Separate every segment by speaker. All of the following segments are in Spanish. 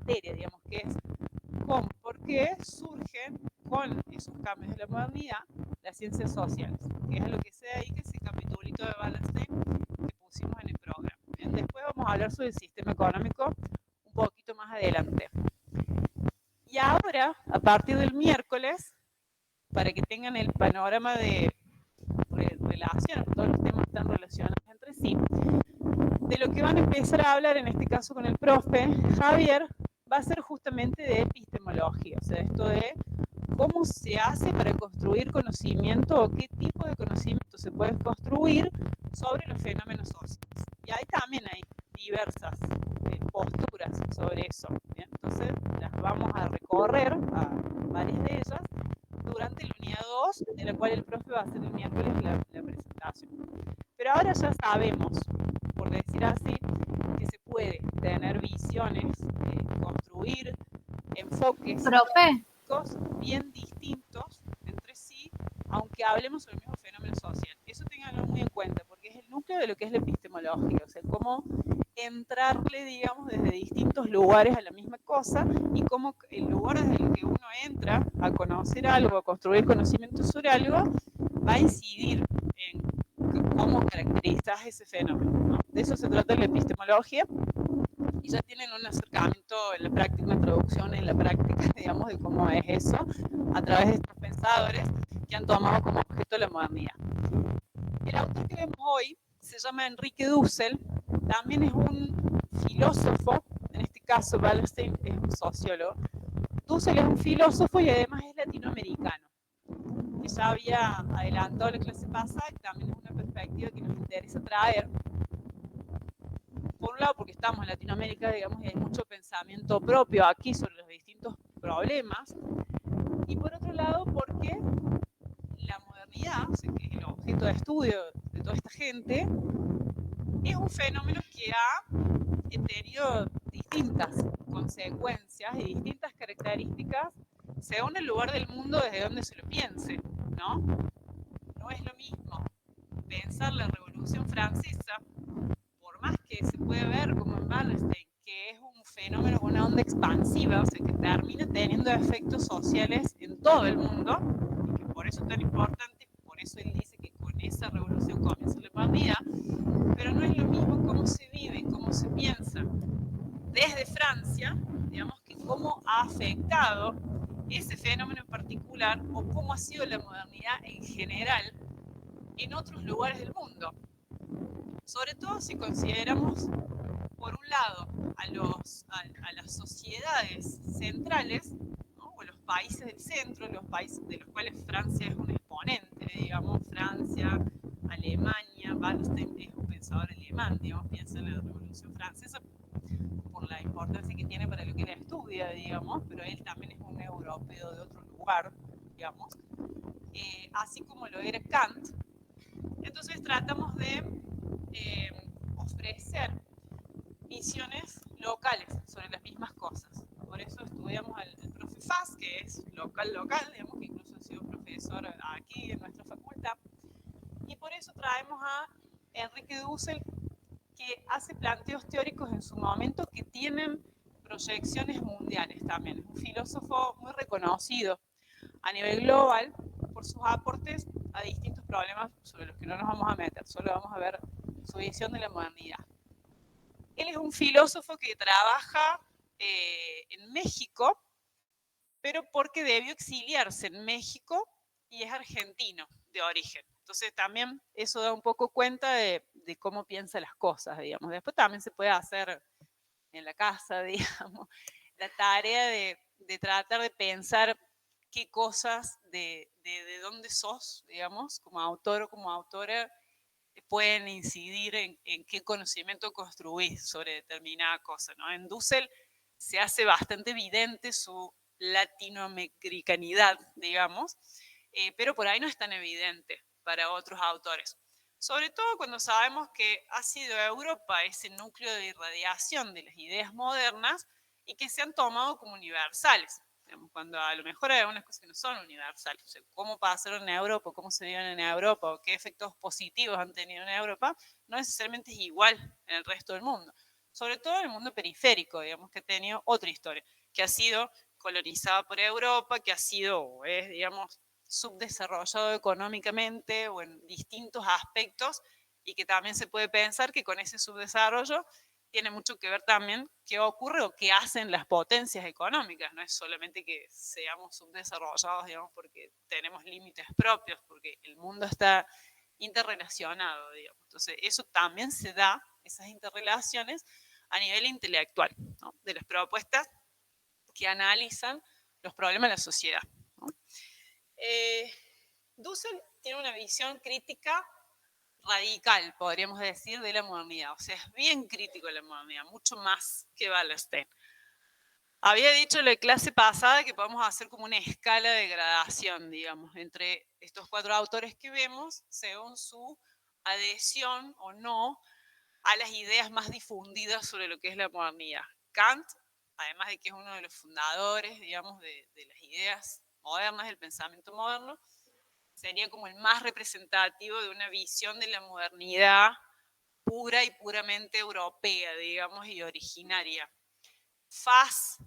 Speaker 1: materia, digamos, que es por qué surgen con esos cambios de la modernidad las ciencias sociales, que es lo que se dedica ese capitulito de Wallerstein que pusimos en el programa. Bien, después vamos a hablar sobre el sistema económico un poquito más adelante. Y ahora, a partir del miércoles, para que tengan el panorama de relación, todos los temas están relacionados entre sí, de lo que van a empezar a hablar, en este caso con el profe Javier, va a ser justamente de epistemología, o sea, esto de cómo se hace para construir conocimiento o qué tipo de conocimiento se puede construir sobre los fenómenos sociales. Y ahí también hay diversas posturas sobre eso. ¿Bien? Entonces las vamos a recorrer, a varias de ellas, durante la unidad 2, de la cual el profe va a hacer el miércoles la presentación. Pero ahora ya sabemos, por decir así, que se puede tener visiones, construir enfoques
Speaker 2: Profe,
Speaker 1: bien distintos entre sí, aunque hablemos sobre el mismo fenómeno social. Eso tenganlo muy en cuenta, porque es el núcleo de lo que es la epistemología, o sea, cómo entrarle, digamos, desde distintos lugares a la misma cosa y cómo el lugar desde el que uno entra a conocer algo, a construir conocimiento sobre algo, va a incidir en cómo caracterizas ese fenómeno, ¿no? De eso se trata la epistemología. Y ya tienen un acercamiento en la práctica, una introducción en la práctica, digamos, de cómo es eso, a través de estos pensadores que han tomado como objeto la modernidad. El autor que vemos hoy se llama Enrique Dussel, también es un filósofo, en este caso Wallerstein es un sociólogo. Dussel es un filósofo y además es latinoamericano, que ya había adelantado la clase pasada y también es una perspectiva que nos interesa traer. Por un lado porque estamos en Latinoamérica, digamos, y hay mucho pensamiento propio aquí sobre los distintos problemas, y por otro lado porque la modernidad, o sea, que es el objeto de estudio de toda esta gente, es un fenómeno que ha tenido distintas consecuencias y distintas características según el lugar del mundo desde donde se lo piense, ¿no? No es lo mismo pensar la Revolución Francesa, por más que se puede ver como en Wallerstein, que es un fenómeno con una onda expansiva, o sea, que termina teniendo efectos sociales en todo el mundo, y que por eso es tan importante, por eso él dice que con esa revolución comienza la humanidad, pero no es lo mismo cómo se vive, cómo se piensa desde Francia, digamos, que cómo ha afectado ese fenómeno en particular o cómo ha sido la modernidad en general en otros lugares del mundo. Sobre todo si consideramos, por un lado, a las sociedades centrales, ¿no? O los países del centro, los países de los cuales Francia es un exponente, digamos, Francia, Alemania, Wallerstein es un pensador alemán, digamos, piensa en la Revolución Francesa por la importancia que tiene para lo que él estudia, digamos, pero él también es un europeo de otro lugar, digamos, así como lo era Kant. Entonces tratamos de ofrecer visiones locales sobre las mismas cosas. Por eso estudiamos al profe Faz, que es local, digamos, que incluso ha sido profesor aquí en nuestra facultad. Y por eso traemos a Enrique Dussel, que hace planteos teóricos en su momento que tienen proyecciones mundiales también. Es un filósofo muy reconocido a nivel global por sus aportes a distintos problemas sobre los que no nos vamos a meter, solo vamos a ver su visión de la modernidad. Él es un filósofo que trabaja en México, pero porque debió exiliarse en México y es argentino de origen. Entonces también eso da un poco cuenta de cómo piensa las cosas, digamos. Después también se puede hacer en la casa, digamos, la tarea de tratar de pensar qué cosas de dónde sos, digamos, como autor o como autora, pueden incidir en qué conocimiento construís sobre determinada cosa, ¿no? En Dussel se hace bastante evidente su latinoamericanidad, digamos, pero por ahí no es tan evidente para otros autores. Sobre todo cuando sabemos que ha sido Europa ese núcleo de irradiación de las ideas modernas y que se han tomado como universales. Cuando a lo mejor hay algunas cosas que no son universales. O sea, cómo pasaron en Europa, cómo se dieron en Europa, o qué efectos positivos han tenido en Europa, no necesariamente es igual en el resto del mundo. sobre todo en el mundo periférico, digamos, que ha tenido otra historia, que ha sido colonizada por Europa, que ha sido, o es, digamos, subdesarrollado económicamente o en distintos aspectos, y que también se puede pensar que con ese subdesarrollo tiene mucho que ver también qué ocurre o qué hacen las potencias económicas. No es solamente que seamos subdesarrollados, digamos, porque tenemos límites propios, porque el mundo está interrelacionado, digamos. Entonces, eso también se da, esas interrelaciones, a nivel intelectual, ¿no? De las propuestas que analizan los problemas de la sociedad, ¿no? Dussel tiene una visión crítica radical, podríamos decir, de la modernidad. O sea, es bien crítico de la modernidad, mucho más que Wallerstein. Había dicho en la clase pasada que podemos hacer como una escala de gradación, digamos, entre estos cuatro autores que vemos, según su adhesión o no a las ideas más difundidas sobre lo que es la modernidad. Kant, además de que es uno de los fundadores, digamos, de las ideas modernas, del pensamiento moderno, sería como el más representativo de una visión de la modernidad pura y puramente europea, digamos, y originaria. Fass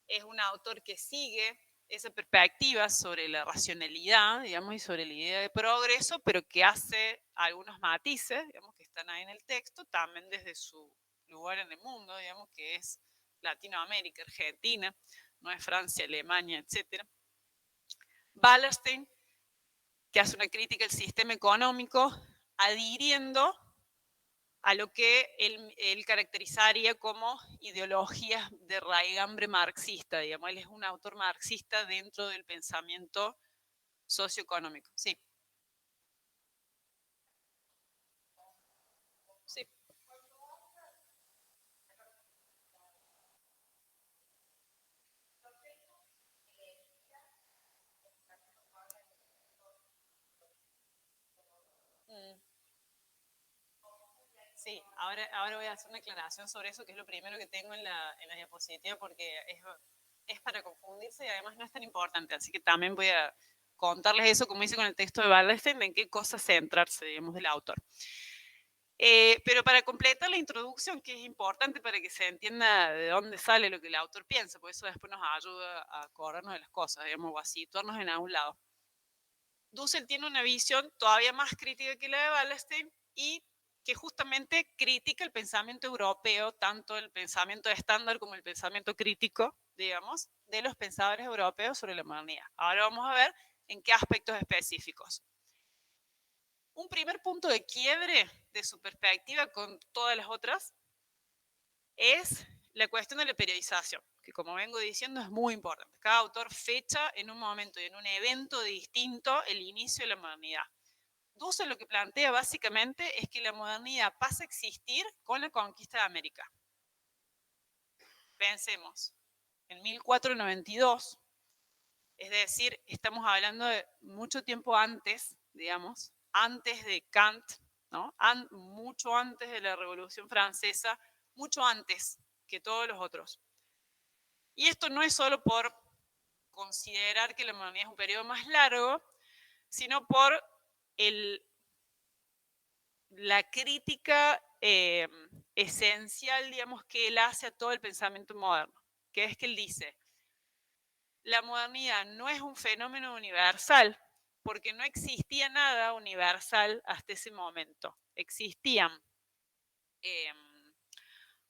Speaker 1: es un autor que sigue esa perspectiva sobre la racionalidad, digamos, y sobre la idea de progreso, pero que hace algunos matices, digamos, que están ahí en el texto, también desde su lugar en el mundo, digamos, que es Latinoamérica, Argentina, no es Francia, Alemania, etc. Wallerstein, que hace una crítica al sistema económico, adhiriendo a lo que él caracterizaría como ideologías de raigambre marxista, digamos. Él es un autor marxista dentro del pensamiento socioeconómico. Sí. Sí. Mm. Sí, ahora voy a hacer una aclaración sobre eso, que es lo primero que tengo en la diapositiva, porque es para confundirse y además no es tan importante. Así que también voy a contarles eso, como hice con el texto de Wallerstein, en qué cosas centrarse, digamos, del autor. Pero para completar la introducción, que es importante para que se entienda de dónde sale lo que el autor piensa, porque eso después nos ayuda a acordarnos de las cosas, digamos, o a situarnos en algún lado. Dussel tiene una visión todavía más crítica que la de Wallerstein y que justamente critica el pensamiento europeo, tanto el pensamiento estándar como el pensamiento crítico, digamos, de los pensadores europeos sobre la modernidad. Ahora vamos a ver en qué aspectos específicos. Un primer punto de quiebre de su perspectiva con todas las otras es la cuestión de la periodización, que como vengo diciendo es muy importante. Cada autor fecha en un momento y en un evento distinto el inicio de la modernidad. Dussel lo que plantea básicamente es que la modernidad pasa a existir con la conquista de América. Pensemos, en 1492, es decir, estamos hablando de mucho tiempo antes, digamos, antes de Kant, ¿no? Mucho antes de la Revolución Francesa, mucho antes que todos los otros. Y esto no es solo por considerar que la modernidad es un periodo más largo, sino por la crítica esencial, digamos, que él hace a todo el pensamiento moderno, que es que él dice, la modernidad no es un fenómeno universal, porque no existía nada universal hasta ese momento. Existían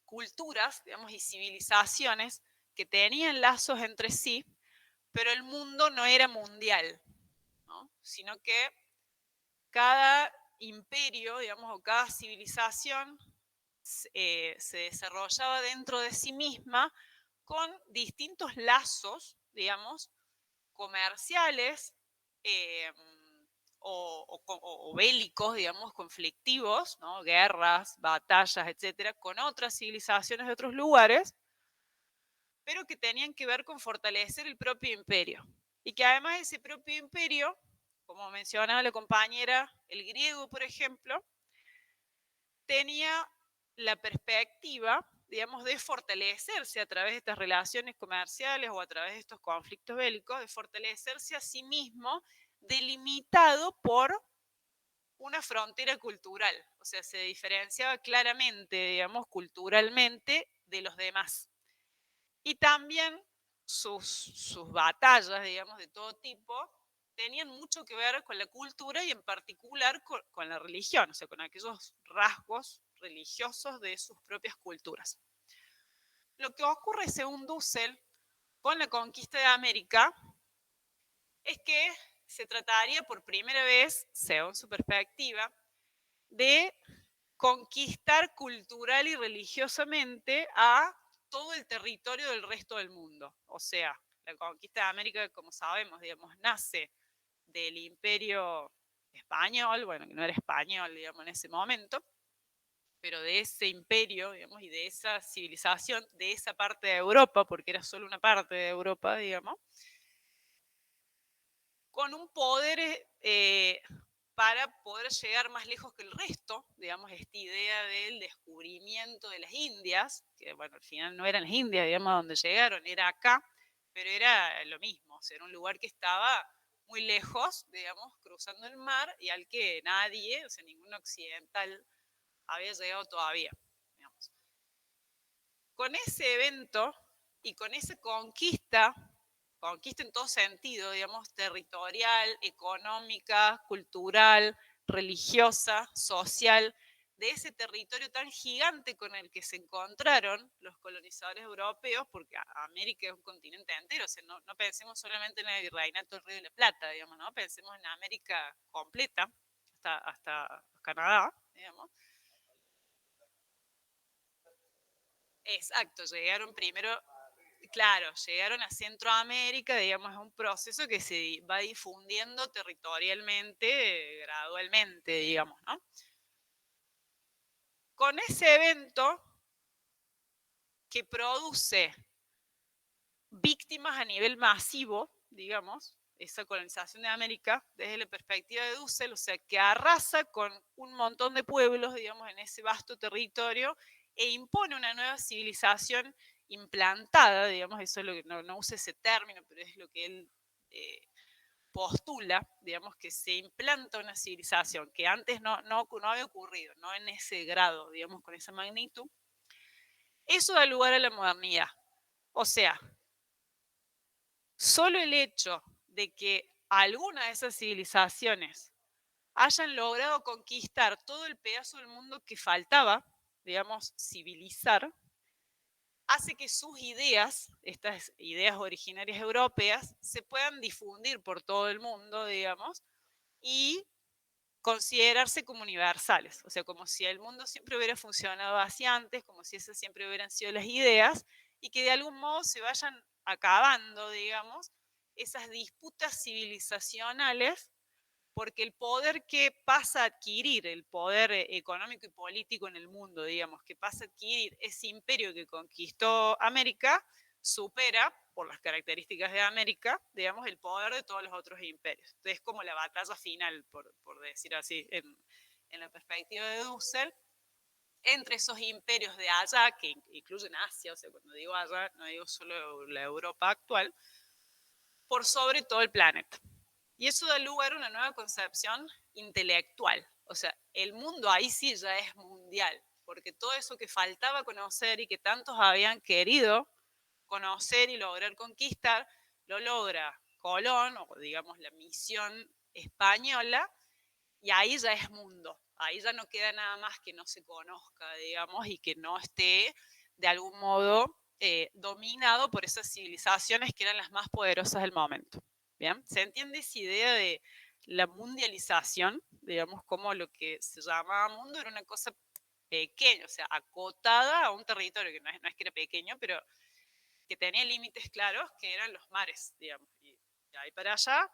Speaker 1: culturas, digamos, y civilizaciones que tenían lazos entre sí, pero el mundo no era mundial, ¿no? Sino que cada imperio, digamos, o cada civilización se desarrollaba dentro de sí misma con distintos lazos, digamos, comerciales o bélicos, digamos, conflictivos, ¿no? Guerras, batallas, etcétera, con otras civilizaciones de otros lugares, pero que tenían que ver con fortalecer el propio imperio. Y que además ese propio imperio, como mencionaba la compañera, el griego, por ejemplo, tenía la perspectiva, digamos, de fortalecerse a través de estas relaciones comerciales o a través de estos conflictos bélicos, de fortalecerse a sí mismo, delimitado por una frontera cultural, o sea, se diferenciaba claramente, digamos, culturalmente de los demás. Y también sus batallas, digamos, de todo tipo, tenían mucho que ver con la cultura y en particular con la religión, o sea, con aquellos rasgos religiosos de sus propias culturas. Lo que ocurre, según Dussel, con la conquista de América, es que se trataría por primera vez, según su perspectiva, de conquistar cultural y religiosamente a todo el territorio del resto del mundo. O sea, la conquista de América, como sabemos, digamos, nace del imperio español, bueno, que no era español, digamos, en ese momento, pero de ese imperio, digamos, y de esa civilización, de esa parte de Europa, porque era solo una parte de Europa, digamos, con un poder para poder llegar más lejos que el resto, digamos, esta idea del descubrimiento de las Indias, que bueno, al final no eran las Indias, digamos, donde llegaron, era acá, pero era lo mismo, o sea, era un lugar que estaba muy lejos, digamos, cruzando el mar y al que nadie, o sea, ningún occidental había llegado todavía, digamos. Con ese evento y con esa conquista en todo sentido, digamos, territorial, económica, cultural, religiosa, social, de ese territorio tan gigante con el que se encontraron los colonizadores europeos, porque América es un continente entero, o sea, no pensemos solamente en el virreinato del Río de la Plata, digamos, ¿no? Pensemos en América completa, hasta Canadá, digamos. Exacto, llegaron primero. Claro, llegaron a Centroamérica, digamos, es un proceso que se va difundiendo territorialmente, gradualmente, digamos, ¿no? Con ese evento que produce víctimas a nivel masivo, digamos, esa colonización de América, desde la perspectiva de Dussel, o sea, que arrasa con un montón de pueblos, digamos, en ese vasto territorio e impone una nueva civilización implantada, digamos, eso es lo que no usa ese término, pero es lo que él postula, digamos, que se implanta una civilización que antes no había ocurrido, no en ese grado, digamos, con esa magnitud. Eso da lugar a la modernidad. O sea, solo el hecho de que alguna de esas civilizaciones hayan logrado conquistar todo el pedazo del mundo que faltaba, digamos, civilizar, hace que sus ideas, estas ideas originarias europeas, se puedan difundir por todo el mundo, digamos, y considerarse como universales, o sea, como si el mundo siempre hubiera funcionado así antes, como si esas siempre hubieran sido las ideas, y que de algún modo se vayan acabando, digamos, esas disputas civilizacionales, porque el poder que pasa a adquirir, el poder económico y político en el mundo, digamos, que pasa a adquirir ese imperio que conquistó América, supera, por las características de América, digamos, el poder de todos los otros imperios. Entonces, es como la batalla final, por decir así, en la perspectiva de Dussel, entre esos imperios de allá, que incluyen Asia, o sea, cuando digo allá, no digo solo la Europa actual, por sobre todo el planeta. Y eso da lugar a una nueva concepción intelectual. O sea, el mundo ahí sí ya es mundial, porque todo eso que faltaba conocer y que tantos habían querido conocer y lograr conquistar, lo logra Colón, o digamos la misión española, y ahí ya es mundo. Ahí ya no queda nada más que no se conozca, digamos, y que no esté de algún modo dominado por esas civilizaciones que eran las más poderosas del momento. ¿Bien? ¿Se entiende esa idea de la mundialización? Digamos, como lo que se llamaba mundo era una cosa pequeña, o sea, acotada a un territorio que no es que era pequeño, pero que tenía límites claros, que eran los mares, digamos. Y de ahí para allá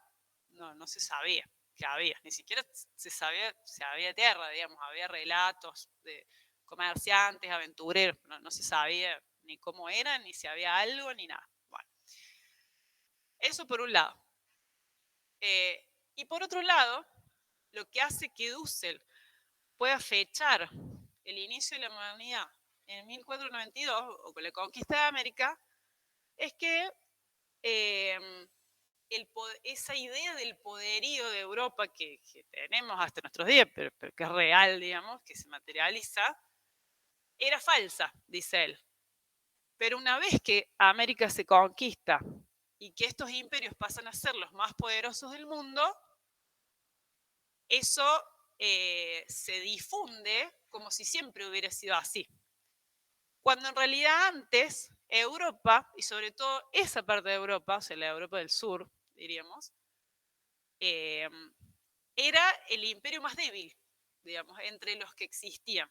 Speaker 1: no se sabía que había, ni siquiera se había tierra, digamos, había relatos de comerciantes, aventureros, no se sabía ni cómo eran, ni si había algo, ni nada. Bueno, eso por un lado. Y por otro lado, lo que hace que Dussel pueda fechar el inicio de la modernidad en 1492, o con la conquista de América, es que esa idea del poderío de Europa que tenemos hasta nuestros días, pero que es real, digamos, que se materializa, era falsa, dice él. Pero una vez que América se conquista y que estos imperios pasan a ser los más poderosos del mundo, eso se difunde como si siempre hubiera sido así. Cuando en realidad antes Europa, y sobre todo esa parte de Europa, o sea, la Europa del Sur, diríamos, era el imperio más débil, digamos, entre los que existían.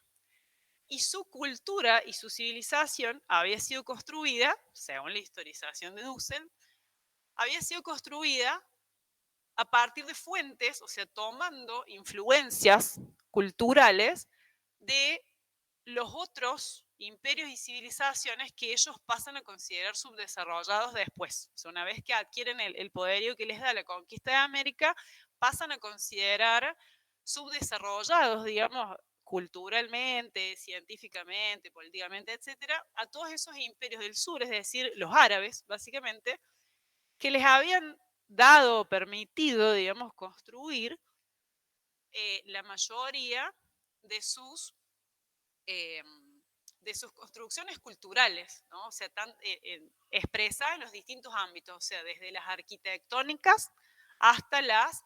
Speaker 1: Y su cultura y su civilización había sido construida, según la historización de Dussel, había sido construida a partir de fuentes, o sea, tomando influencias culturales de los otros imperios y civilizaciones que ellos pasan a considerar subdesarrollados después. O sea, una vez que adquieren el poderío que les da la conquista de América, pasan a considerar subdesarrollados, digamos, culturalmente, científicamente, políticamente, etcétera, a todos esos imperios del sur, es decir, los árabes, básicamente, que les habían dado o permitido, digamos, construir la mayoría de sus eh, construcciones culturales, ¿no? O sea, expresadas en los distintos ámbitos, o sea, desde las arquitectónicas hasta las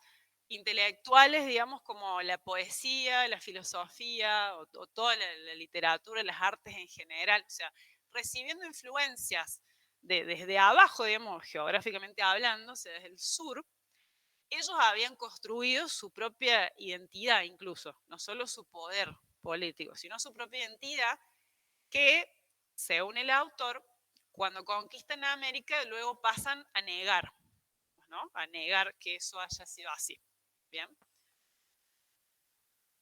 Speaker 1: intelectuales, digamos, como la poesía, la filosofía o toda la literatura, las artes en general, o sea, recibiendo influencias desde abajo, digamos, geográficamente hablando, o sea, desde el sur, ellos habían construido su propia identidad incluso, no solo su poder político, sino su propia identidad que, según el autor, cuando conquistan América, luego pasan a negar, ¿no? A negar que eso haya sido así. Bien.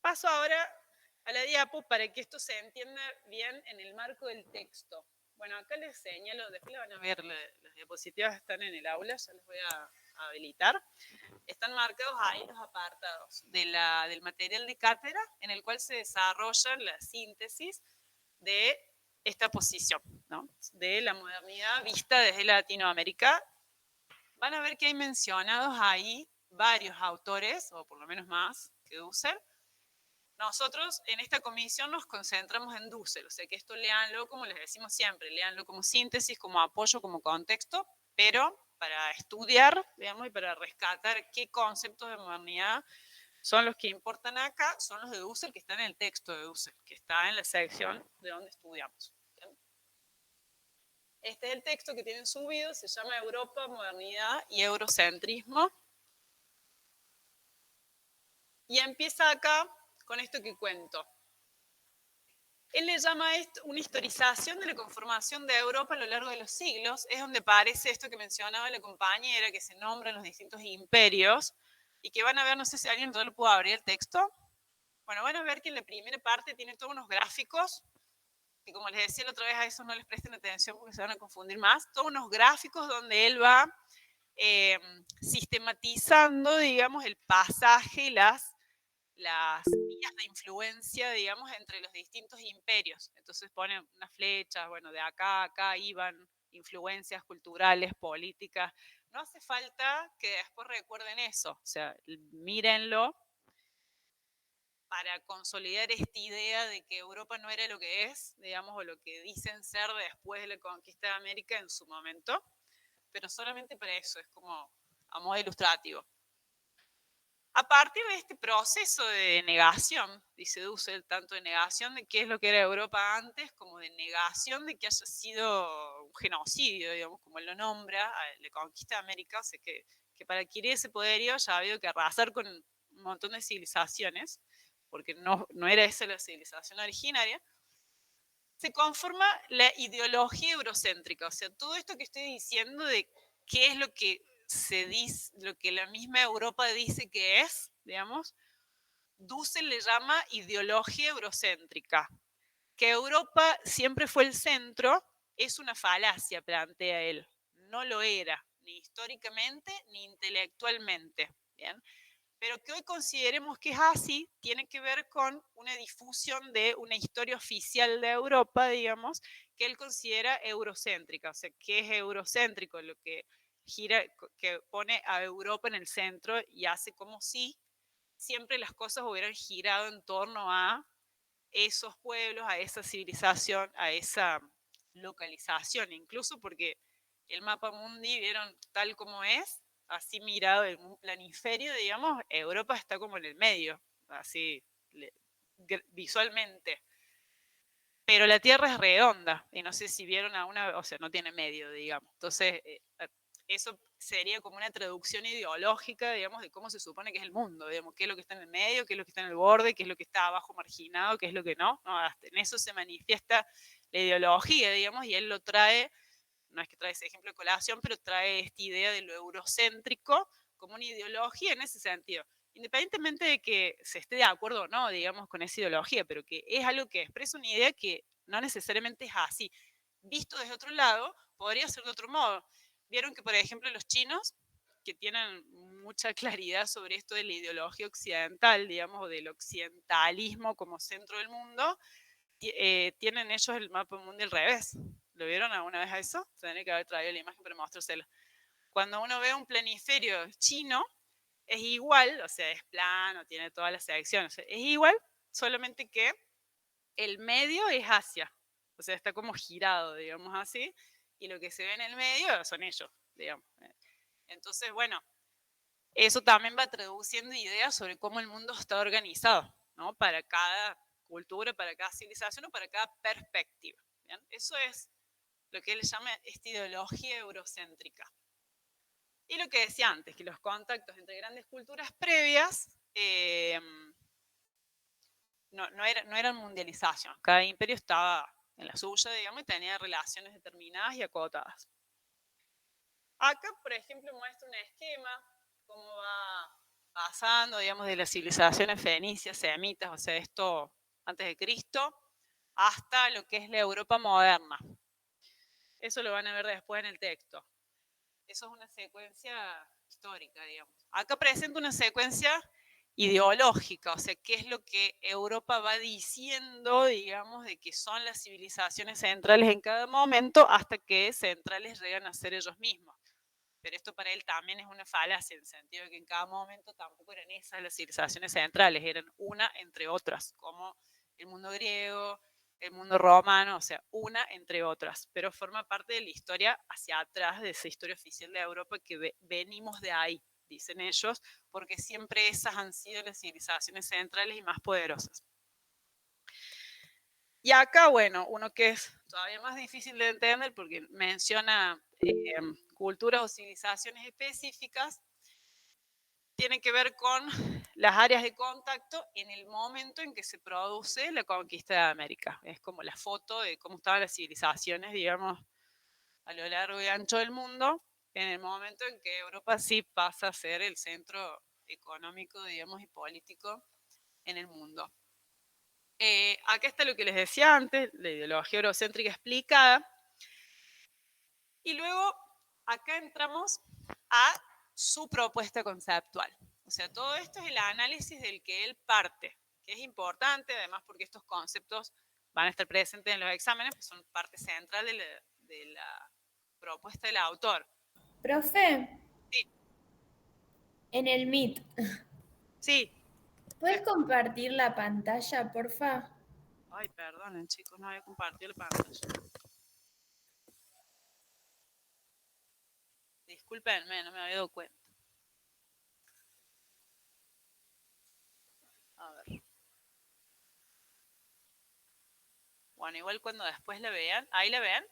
Speaker 1: Paso ahora a la diapo para que esto se entienda bien en el marco del texto. Bueno, acá les señalo, después van a ver, las diapositivas están en el aula, ya les voy a habilitar. Están marcados ahí los apartados del material de cátedra en el cual se desarrolla la síntesis de esta posición, ¿no? De la modernidad vista desde Latinoamérica. Van a ver que hay mencionados ahí varios autores, o por lo menos más que Dussel. Nosotros en esta comisión nos concentramos en Dussel, o sea que esto léanlo como les decimos siempre, léanlo como síntesis, como apoyo, como contexto, pero para estudiar, digamos, y para rescatar qué conceptos de modernidad son los que importan acá, son los de Dussel que están en el texto de Dussel, que está en la sección de donde estudiamos. Este es el texto que tienen subido, se llama Europa, Modernidad y Eurocentrismo. Y empieza acá con esto que cuento. Él le llama esto una historización de la conformación de Europa a lo largo de los siglos. Es donde aparece esto que mencionaba la compañera, que se nombran los distintos imperios, y que van a ver, no sé si alguien lo pudo abrir el texto. Bueno, van a ver que en la primera parte tiene todos unos gráficos, que como les decía la otra vez, a esos no les presten atención porque se van a confundir más. Todos unos gráficos donde él va sistematizando, digamos, el pasaje y las vías de influencia, digamos, entre los distintos imperios. Entonces ponen unas flechas, bueno, de acá a acá iban influencias culturales, políticas. No hace falta que después recuerden eso, o sea, mírenlo para consolidar esta idea de que Europa no era lo que es, digamos, o lo que dicen ser después de la conquista de América en su momento, pero solamente para eso, es como a modo ilustrativo. A partir de este proceso de negación, dice Dussel, tanto de negación de qué es lo que era Europa antes, como de negación de que haya sido un genocidio, digamos, como él lo nombra, la conquista de América, o sea que para adquirir ese poderío ya ha habido que arrasar con un montón de civilizaciones, porque no era esa la civilización originaria, se conforma la ideología eurocéntrica, o sea, todo esto que estoy diciendo de qué es lo que se dice, lo que la misma Europa dice que es, digamos, Dussel le llama ideología eurocéntrica. Que Europa siempre fue el centro es una falacia, plantea él. No lo era, ni históricamente ni intelectualmente. ¿Bien? Pero que hoy consideremos que es así, tiene que ver con una difusión de una historia oficial de Europa, digamos, que él considera eurocéntrica. O sea, que es eurocéntrico, lo que que pone a Europa en el centro y hace como si siempre las cosas hubieran girado en torno a esos pueblos, a esa civilización, a esa localización, incluso porque el mapa mundi, vieron tal como es, así mirado en un planiferio, digamos, Europa está como en el medio, así visualmente. Pero la Tierra es redonda, y no sé si vieron a una, o sea, no tiene medio, digamos. Entonces, eso sería como una traducción ideológica, digamos, de cómo se supone que es el mundo, digamos, qué es lo que está en el medio, qué es lo que está en el borde, qué es lo que está abajo marginado, qué es lo que no. No, hasta en eso se manifiesta la ideología, digamos, y él lo trae, no es que trae ese ejemplo de colación, pero trae esta idea de lo eurocéntrico como una ideología en ese sentido. Independientemente de que se esté de acuerdo o no, digamos, con esa ideología, pero que es algo que expresa una idea que no necesariamente es así. Visto desde otro lado, podría ser de otro modo. Vieron que, por ejemplo, los chinos, que tienen mucha claridad sobre esto de la ideología occidental, digamos, o del occidentalismo como centro del mundo, tienen ellos el mapa mundial al revés. ¿Lo vieron alguna vez a eso? Tendría que haber traído la imagen para mostrársela. Cuando uno ve un planiferio chino, es igual, o sea, es plano, tiene todas las secciones, es igual, solamente que el medio es Asia, o sea, está como girado, digamos así, y lo que se ve en el medio son ellos, digamos. Entonces, bueno, eso también va traduciendo ideas sobre cómo el mundo está organizado, ¿no? Para cada cultura, para cada civilización o para cada perspectiva. ¿Bien? Eso es lo que él llama esta ideología eurocéntrica. Y lo que decía antes, que los contactos entre grandes culturas previas no eran mundialización. Cada imperio estaba en la suya, digamos, y tenía relaciones determinadas y acotadas. Acá, por ejemplo, muestra un esquema, cómo va pasando, digamos, de las civilizaciones fenicias, semitas, o sea, esto antes de Cristo, hasta lo que es la Europa moderna. Eso lo van a ver después en el texto. Eso es una secuencia histórica, digamos. Acá presenta una secuencia ideológica, o sea, qué es lo que Europa va diciendo, digamos, de que son las civilizaciones centrales en cada momento hasta que centrales llegan a ser ellos mismos. Pero esto para él también es una falacia, en el sentido de que en cada momento tampoco eran esas las civilizaciones centrales, eran una entre otras, como el mundo griego, el mundo romano, o sea, una entre otras, pero forma parte de la historia hacia atrás, de esa historia oficial de Europa que venimos de ahí, dicen ellos, porque siempre esas han sido las civilizaciones centrales y más poderosas. Y acá, bueno, uno que es todavía más difícil de entender porque menciona culturas o civilizaciones específicas, tiene que ver con las áreas de contacto en el momento en que se produce la conquista de América. Es como la foto de cómo estaban las civilizaciones, digamos, a lo largo y ancho del mundo, en el momento en que Europa sí pasa a ser el centro económico, digamos, y político en el mundo. Acá está lo que les decía antes, la ideología eurocéntrica explicada. Y luego acá entramos a su propuesta conceptual. O sea, todo esto es el análisis del que él parte, que es importante, además porque estos conceptos van a estar presentes en los exámenes, pues son parte central de la propuesta del autor.
Speaker 2: Profe,
Speaker 1: Sí,
Speaker 2: en el Meet,
Speaker 1: sí.
Speaker 2: ¿puedes compartir la pantalla, porfa?
Speaker 1: Ay, perdonen, chicos, no había compartido la pantalla. Discúlpenme, no me había dado cuenta. A ver. Bueno, igual cuando después la vean, ¿ahí la ven?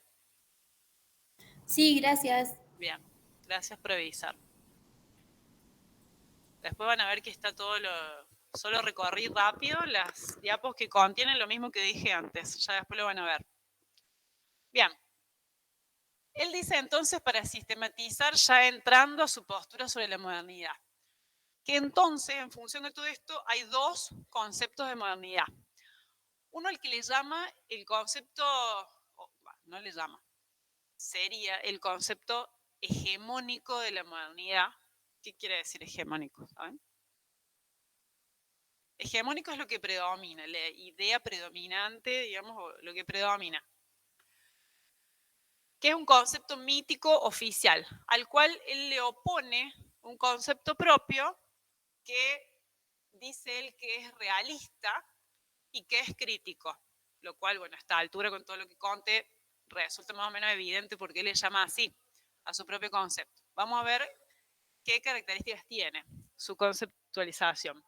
Speaker 2: Sí, gracias.
Speaker 1: Bien, gracias por avisar. Después van a ver que está todo lo... Solo recorrí rápido las diapos que contienen lo mismo que dije antes. Ya después lo van a ver. Bien. Él dice entonces, para sistematizar, ya entrando a su postura sobre la modernidad, que entonces, en función de todo esto, hay dos conceptos de modernidad. Uno al que le llama el concepto, no le llama, sería el concepto hegemónico de la modernidad. ¿Qué quiere decir hegemónico? ¿Saben? Hegemónico es lo que predomina, la idea predominante, digamos, o lo que predomina. que es un concepto mítico oficial, al cual él le opone un concepto propio que dice él que es realista y que es crítico, lo cual, bueno, a esta altura con todo lo que conté resulta más o menos evidente por qué le llama así a su propio concepto. Vamos a ver qué características tiene su conceptualización.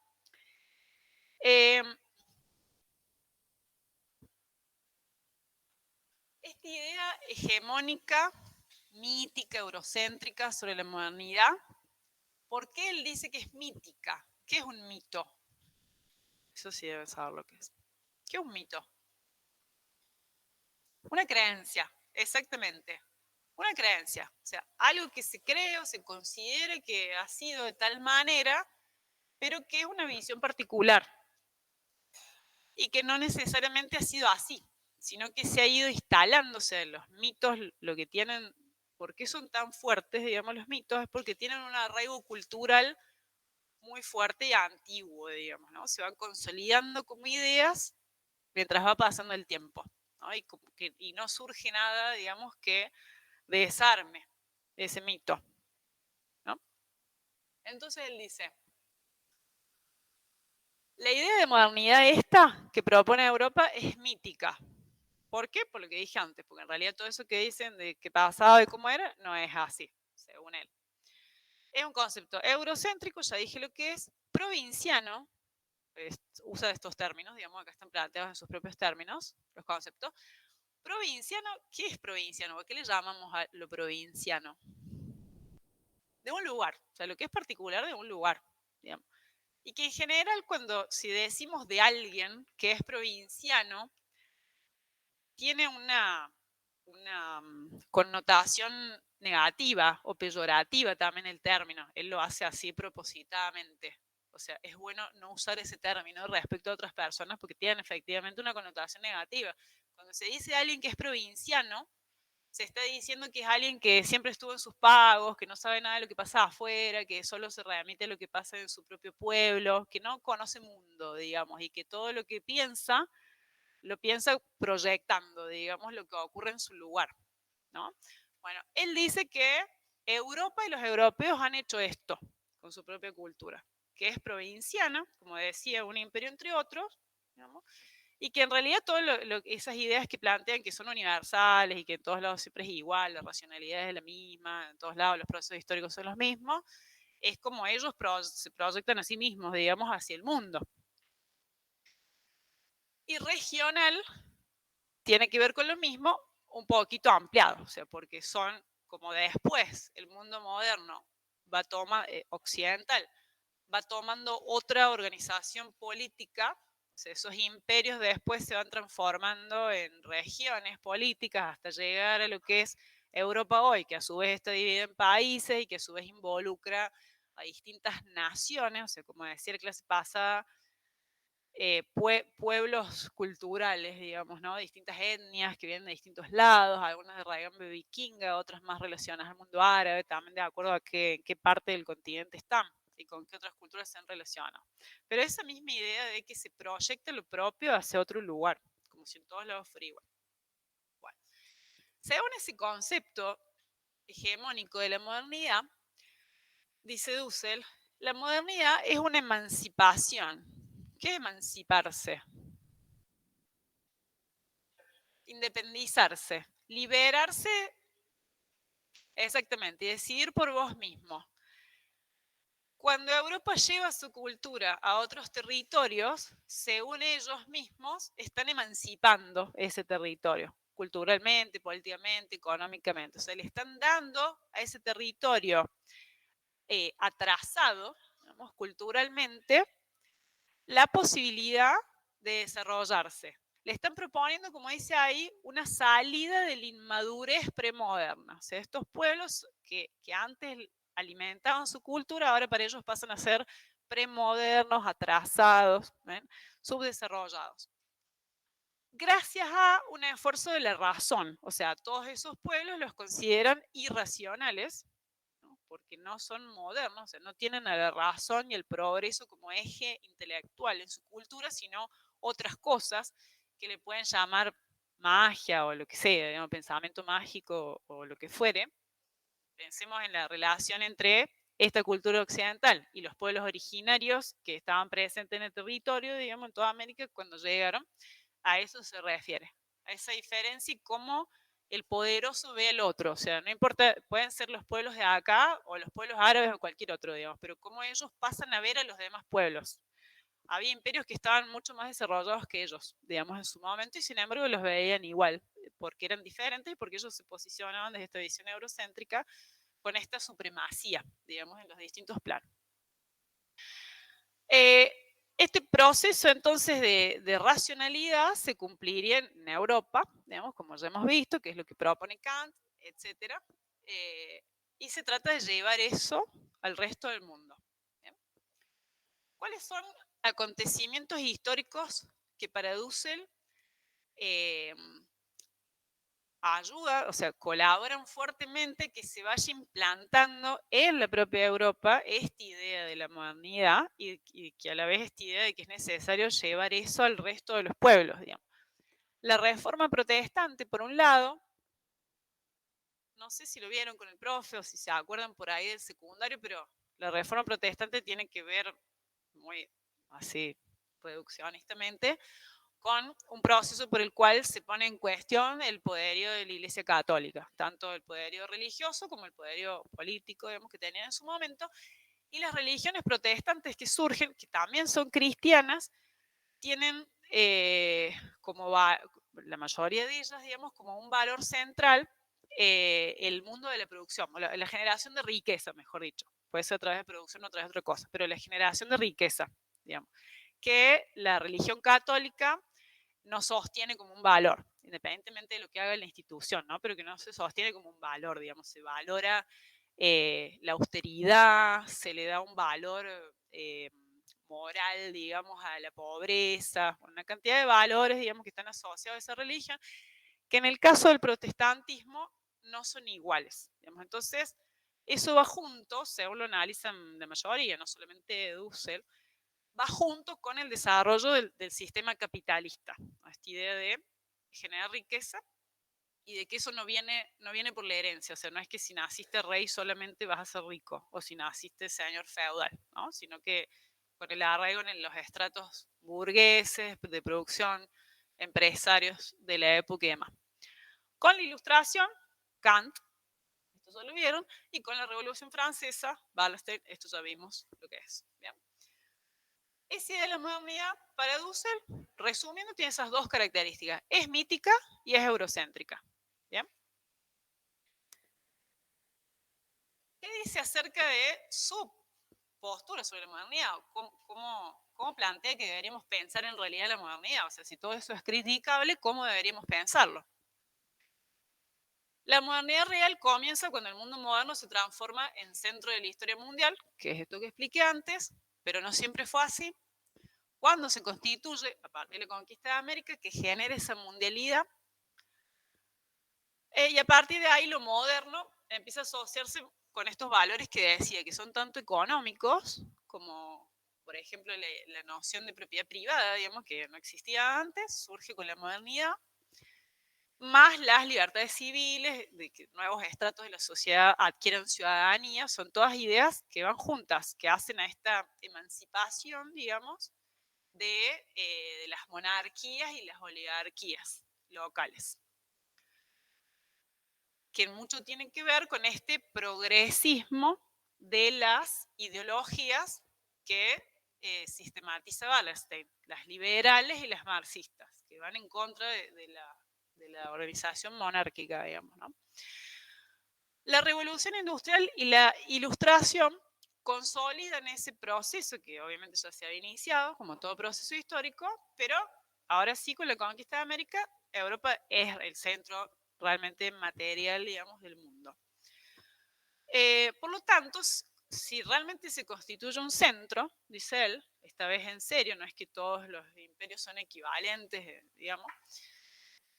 Speaker 1: Esta idea hegemónica, mítica, eurocéntrica sobre la modernidad, ¿por qué él dice que es mítica? ¿Qué es un mito? Eso sí deben saber lo que es. ¿Qué es un mito? Una creencia, exactamente. Una creencia, o sea, algo que se cree o se considere que ha sido de tal manera, pero que es una visión particular y que no necesariamente ha sido así, sino que se ha ido instalándose los mitos, lo que tienen, ¿por qué son tan fuertes, digamos, los mitos? Es porque tienen un arraigo cultural muy fuerte y antiguo, digamos, ¿no? Se van consolidando como ideas mientras va pasando el tiempo, ¿no? Y no surge nada, digamos, que desarme ese mito, ¿no? Entonces él dice, la idea de modernidad esta que propone Europa es mítica. ¿Por qué? Por lo que dije antes, porque en realidad todo eso que dicen de qué pasaba y cómo era, no es así, según él. Es un concepto eurocéntrico, ya dije lo que es, provinciano, usa estos términos, digamos, acá están planteados en sus propios términos, los conceptos. Provinciano, ¿qué es provinciano? ¿Por qué le llamamos a lo provinciano? De un lugar, o sea, lo que es particular de un lugar, digamos. Y que en general si decimos de alguien que es provinciano, tiene una connotación negativa o peyorativa también el término. Él lo hace así propositadamente. O sea, es bueno no usar ese término respecto a otras personas porque tienen efectivamente una connotación negativa. Cuando se dice de alguien que es provinciano, se está diciendo que es alguien que siempre estuvo en sus pagos, que no sabe nada de lo que pasa afuera, que solo se remite a lo que pasa en su propio pueblo, que no conoce mundo, digamos, y que todo lo que piensa lo piensa proyectando, digamos, lo que ocurre en su lugar, ¿no? Bueno, él dice que Europa y los europeos han hecho esto con su propia cultura, que es provinciana, como decía, un imperio entre otros, digamos, y que en realidad todas esas ideas que plantean que son universales y que en todos lados siempre es igual, la racionalidad es la misma, en todos lados los procesos históricos son los mismos, es como ellos se proyectan a sí mismos, digamos, hacia el mundo. Y regional tiene que ver con lo mismo, un poquito ampliado, o sea, porque son como después el mundo moderno va occidental, va tomando otra organización política, o sea, esos imperios después se van transformando en regiones políticas hasta llegar a lo que es Europa hoy, que a su vez está dividida en países y que a su vez involucra a distintas naciones, o sea, como decía la clase pasada, pueblos culturales, digamos, ¿no? Distintas etnias que vienen de distintos lados, algunas de raigambre vikinga, otras más relacionadas al mundo árabe, también de acuerdo a qué parte del continente están y con qué otras culturas se han relacionado. Pero esa misma idea de que se proyecta lo propio hacia otro lugar, como si en todos lados fuera igual. Bueno, según ese concepto hegemónico de la modernidad, dice Dussel, la modernidad es una emancipación. ¿Qué es emanciparse? Independizarse, liberarse, exactamente, y decidir por vos mismo. Cuando Europa lleva su cultura a otros territorios, según ellos mismos, están emancipando ese territorio, culturalmente, políticamente, económicamente. O sea, le están dando a ese territorio atrasado, digamos, culturalmente, la posibilidad de desarrollarse. Le están proponiendo, como dice ahí, una salida de la inmadurez premoderna. O sea, estos pueblos que antes alimentaban su cultura, ahora para ellos pasan a ser premodernos, atrasados, ¿ven? Subdesarrollados. Gracias a un esfuerzo de la razón. O sea, todos esos pueblos los consideran irracionales, ¿no? Porque no son modernos, o sea, no tienen a la razón y el progreso como eje intelectual en su cultura, sino otras cosas que le pueden llamar magia o lo que sea, digamos, pensamiento mágico o lo que fuere, pensemos en la relación entre esta cultura occidental y los pueblos originarios que estaban presentes en el territorio, digamos, en toda América cuando llegaron. A eso se refiere, a esa diferencia y cómo el poderoso ve al otro. O sea, no importa, pueden ser los pueblos de acá o los pueblos árabes o cualquier otro, digamos, pero cómo ellos pasan a ver a los demás pueblos. Había imperios que estaban mucho más desarrollados que ellos, digamos, en su momento, y sin embargo los veían igual, porque eran diferentes y porque ellos se posicionaban desde esta visión eurocéntrica con esta supremacía, digamos, en los distintos planos. Este proceso entonces de racionalidad se cumpliría en Europa, digamos, como ya hemos visto, que es lo que propone Kant, etc. Y se trata de llevar eso al resto del mundo. ¿Bien? ¿Cuáles son acontecimientos históricos que para Dussel ayuda, o sea, colaboran fuertemente que se vaya implantando en la propia Europa esta idea de la modernidad y que a la vez esta idea de que es necesario llevar eso al resto de los pueblos, digamos? La reforma protestante, por un lado, no sé si lo vieron con el profe o si se acuerdan por ahí del secundario, pero la reforma protestante tiene que ver muy así reduccionistamente con un proceso por el cual se pone en cuestión el poderío de la Iglesia Católica, tanto el poderío religioso como el poderío político, digamos, que tenían en su momento, y las religiones protestantes que surgen, que también son cristianas, tienen como la mayoría de ellas, digamos, como un valor central el mundo de la producción, la generación de riqueza, mejor dicho. Puede ser a través de producción o a través de otra cosa, pero la generación de riqueza, digamos, que la religión católica no sostiene como un valor, independientemente de lo que haga la institución, ¿no? Pero que no se sostiene como un valor, digamos, se valora la austeridad, se le da un valor moral, digamos, a la pobreza, una cantidad de valores, digamos, que están asociados a esa religión, que en el caso del protestantismo no son iguales, digamos. Entonces, eso va junto, según lo analizan la mayoría, no solamente Dussel, va junto con el desarrollo del sistema capitalista, esta idea de generar riqueza y de que eso no viene por la herencia, o sea, no es que si naciste rey solamente vas a ser rico, o si naciste señor feudal, ¿no? Sino que con el arraigo en los estratos burgueses, de producción, empresarios de la época y demás. Con la Ilustración, Kant, esto ya lo vieron, y con la Revolución Francesa, Wallerstein, esto ya vimos lo que es. ¿Bien? Esa idea de la modernidad, para Dussel, resumiendo, tiene esas dos características. Es mítica y es eurocéntrica. ¿Bien? ¿Qué dice acerca de su postura sobre la modernidad? ¿Cómo plantea que deberíamos pensar en realidad la modernidad? O sea, si todo eso es criticable, ¿cómo deberíamos pensarlo? La modernidad real comienza cuando el mundo moderno se transforma en centro de la historia mundial, que es esto que expliqué antes, pero no siempre fue así. Cuando se constituye, a partir de la conquista de América, que genera esa mundialidad, y a partir de ahí lo moderno empieza a asociarse con estos valores que decía, que son tanto económicos como, por ejemplo, la noción de propiedad privada, digamos, que no existía antes, surge con la modernidad, más las libertades civiles, de que nuevos estratos de la sociedad adquieran ciudadanía, son todas ideas que van juntas, que hacen a esta emancipación, digamos, de las monarquías y las oligarquías locales, que mucho tienen que ver con este progresismo de las ideologías que sistematiza Wallerstein, las liberales y las marxistas, que van en contra de la organización monárquica, digamos, ¿no? La revolución industrial y la ilustración consolidan ese proceso que obviamente ya se había iniciado, como todo proceso histórico, pero ahora sí con la conquista de América, Europa es el centro realmente material, digamos, del mundo. Por lo tanto, si realmente se constituye un centro, dice él, esta vez en serio, no es que todos los imperios son equivalentes, digamos,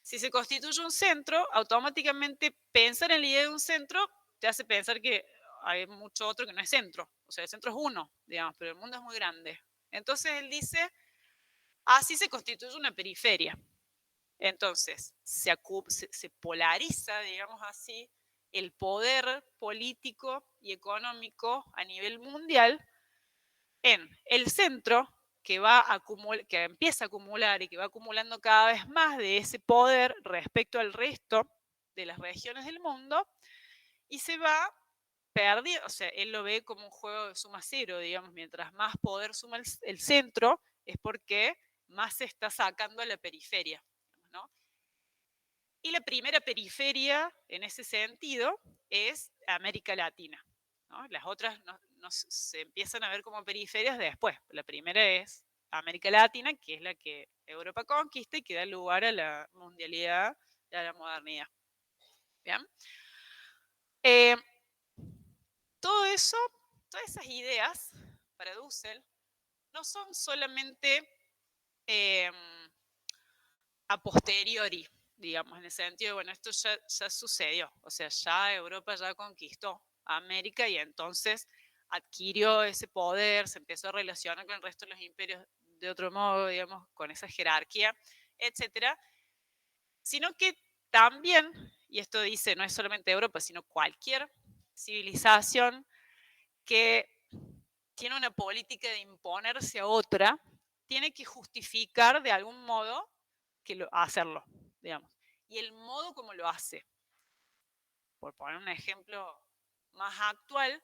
Speaker 1: si se constituye un centro, automáticamente pensar en la idea de un centro te hace pensar que hay mucho otro que no es centro. O sea, el centro es uno, digamos, pero el mundo es muy grande. Entonces él dice, así se constituye una periferia. Entonces, se polariza, digamos así, el poder político y económico a nivel mundial en el centro, que empieza a acumular y que va acumulando cada vez más de ese poder respecto al resto de las regiones del mundo, y se va perdiendo, o sea, él lo ve como un juego de suma cero, digamos, mientras más poder suma el centro, es porque más se está sacando a la periferia, ¿no? Y la primera periferia, en ese sentido, es América Latina, ¿no? Las otras se empiezan a ver como periferias después. La primera es América Latina, que es la que Europa conquista y que da lugar a la mundialidad y a la modernidad. ¿Bien? Todo eso, todas esas ideas para Dussel no son solamente a posteriori, digamos, en el sentido de, bueno, esto ya sucedió, o sea, ya Europa ya conquistó América y entonces adquirió ese poder, se empezó a relacionar con el resto de los imperios de otro modo, digamos, con esa jerarquía, etcétera, sino que también, y esto dice, no es solamente Europa, sino cualquier civilización que tiene una política de imponerse a otra, tiene que justificar de algún modo hacerlo, digamos. Y el modo como lo hace. Por poner un ejemplo más actual,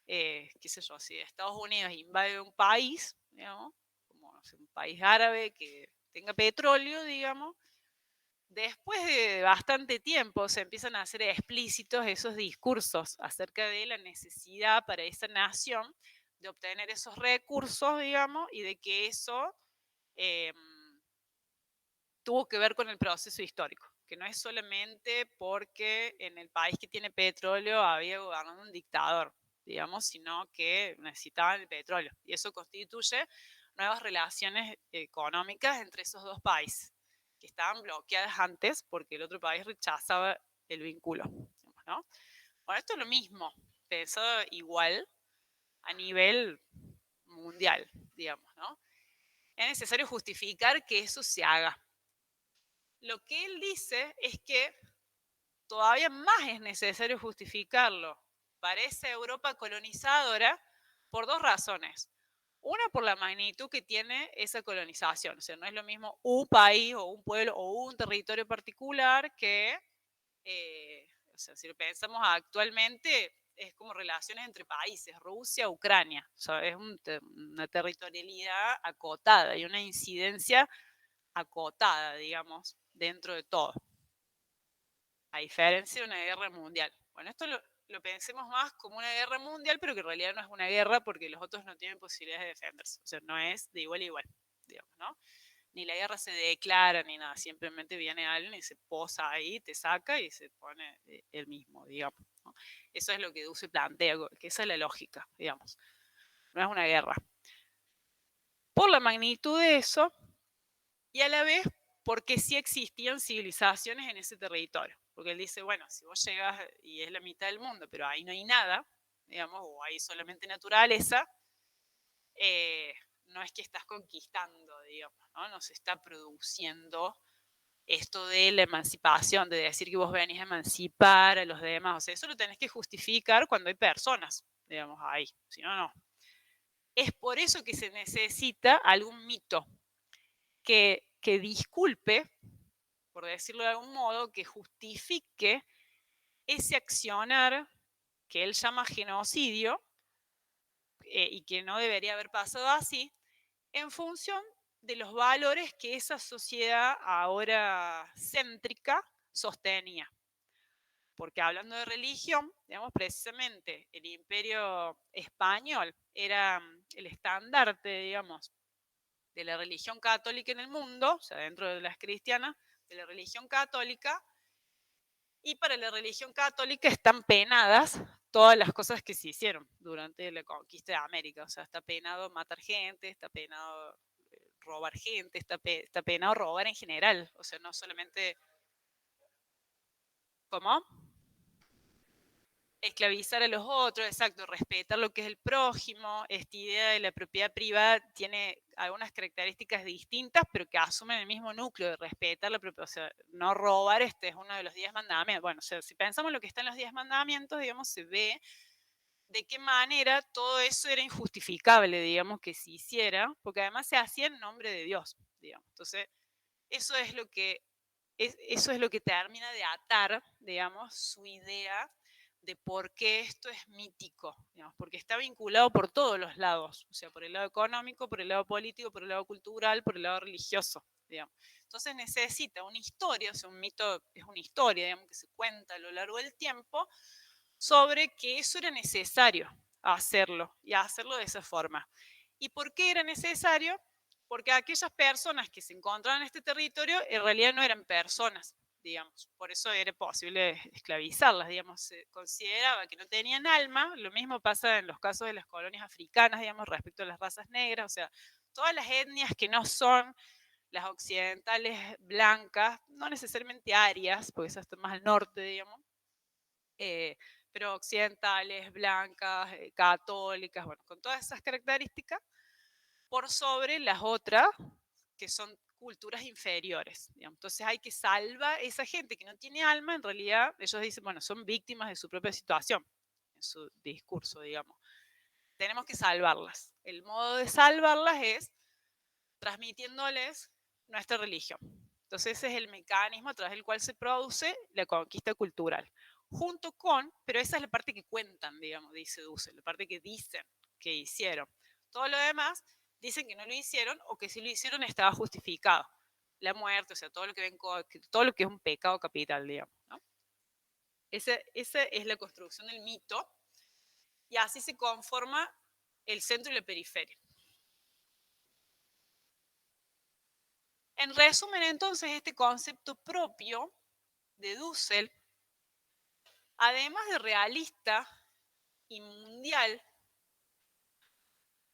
Speaker 1: qué sé yo, si Estados Unidos invade un país, digamos, como no sé, un país árabe que tenga petróleo, digamos, después de bastante tiempo se empiezan a hacer explícitos esos discursos acerca de la necesidad para esa nación de obtener esos recursos, digamos, y de que eso tuvo que ver con el proceso histórico, que no es solamente porque en el país que tiene petróleo había gobernado un dictador, digamos, sino que necesitaban el petróleo. Y eso constituye nuevas relaciones económicas entre esos dos países, que estaban bloqueadas antes porque el otro país rechazaba el vínculo, ¿no? Bueno, esto es lo mismo, pensado igual a nivel mundial, digamos, ¿no? Es necesario justificar que eso se haga. Lo que él dice es que todavía más es necesario justificarlo para esa Europa colonizadora por dos razones. Una, por la magnitud que tiene esa colonización. O sea, no es lo mismo un país o un pueblo o un territorio particular que, o sea, si lo pensamos actualmente, es como relaciones entre países, Rusia, Ucrania. O sea, es una territorialidad acotada y una incidencia acotada, digamos, dentro de todo. A diferencia de una guerra mundial. Bueno, esto lo pensemos más como una guerra mundial, pero que en realidad no es una guerra porque los otros no tienen posibilidades de defenderse. O sea, no es de igual a igual, digamos, ¿no? Ni la guerra se declara ni nada, simplemente viene alguien y se posa ahí, te saca y se pone el mismo, digamos, ¿no? Eso es lo que Duce plantea, que esa es la lógica, digamos. No es una guerra. Por la magnitud de eso, y a la vez porque sí existían civilizaciones en ese territorio. Porque él dice, bueno, si vos llegas y es la mitad del mundo, pero ahí no hay nada, digamos, o hay solamente naturaleza, no es que estás conquistando, digamos, ¿no? No se está produciendo esto de la emancipación, de decir que vos venís a emancipar a los demás, o sea, eso lo tenés que justificar cuando hay personas, digamos, ahí, si no, no. Es por eso que se necesita algún mito que disculpe, por decirlo de algún modo, que justifique ese accionar que él llama genocidio y que no debería haber pasado así, en función de los valores que esa sociedad ahora céntrica sostenía. Porque hablando de religión, digamos, precisamente el imperio español era el estandarte, digamos, de la religión católica en el mundo, o sea, dentro de las cristianas, de la religión católica, y para la religión católica están penadas todas las cosas que se hicieron durante la conquista de América. O sea, está penado matar gente, está penado robar gente, está penado robar en general. O sea, no solamente... ¿Cómo? esclavizar a los otros, exacto, respetar lo que es el prójimo. Esta idea de la propiedad privada tiene algunas características distintas, pero que asumen el mismo núcleo de respetar la propiedad, o sea, no robar. Este es uno de los 10 mandamientos. Bueno, o sea, si pensamos en lo que está en los 10 mandamientos, digamos, se ve de qué manera todo eso era injustificable, digamos, que se hiciera, porque además se hacía en nombre de Dios, digamos. Entonces, eso es lo que, eso es lo que termina de atar, digamos, su idea de por qué esto es mítico, digamos, porque está vinculado por todos los lados, o sea, por el lado económico, por el lado político, por el lado cultural, por el lado religioso, digamos. Entonces necesita una historia, o sea, un mito es una historia, digamos, que se cuenta a lo largo del tiempo sobre que eso era necesario hacerlo y hacerlo de esa forma. ¿Y por qué era necesario? Porque aquellas personas que se encontraban en este territorio en realidad no eran personas, digamos. Por eso era posible esclavizarlas, digamos. Se consideraba que no tenían alma. Lo mismo pasa en los casos de las colonias africanas, digamos, respecto a las razas negras. O sea, todas las etnias que no son las occidentales blancas, no necesariamente arias, porque esas están más al norte, digamos, pero occidentales, blancas, católicas, bueno, con todas esas características, por sobre las otras que son culturas inferiores, digamos. Entonces hay que salvar a esa gente que no tiene alma. En realidad ellos dicen, bueno, son víctimas de su propia situación, en su discurso, digamos. Tenemos que salvarlas. El modo de salvarlas es transmitiéndoles nuestra religión. Entonces ese es el mecanismo a través del cual se produce la conquista cultural. Junto con, pero esa es la parte que cuentan, digamos, dice Dussel, la parte que dicen que hicieron. Todo lo demás dicen que no lo hicieron o que si lo hicieron estaba justificado. La muerte, o sea, todo lo que, todo lo que es un pecado capital, digamos, ¿no? Esa es la construcción del mito y así se conforma el centro y la periferia. En resumen, entonces, este concepto propio de Dussel, además de realista y mundial,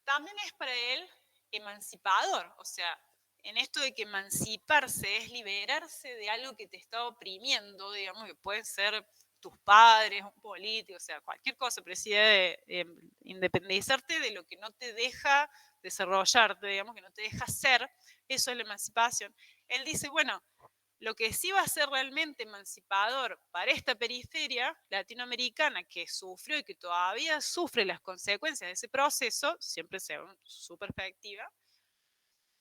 Speaker 1: también es para él emancipador. O sea, en esto de que emanciparse es liberarse de algo que te está oprimiendo, digamos, que pueden ser tus padres, un político, o sea, cualquier cosa, pero sí de independizarte de lo que no te deja desarrollarte, digamos, que no te deja ser. Eso es la emancipación. Él dice, bueno, lo que sí va a ser realmente emancipador para esta periferia latinoamericana que sufrió y que todavía sufre las consecuencias de ese proceso, siempre según su perspectiva,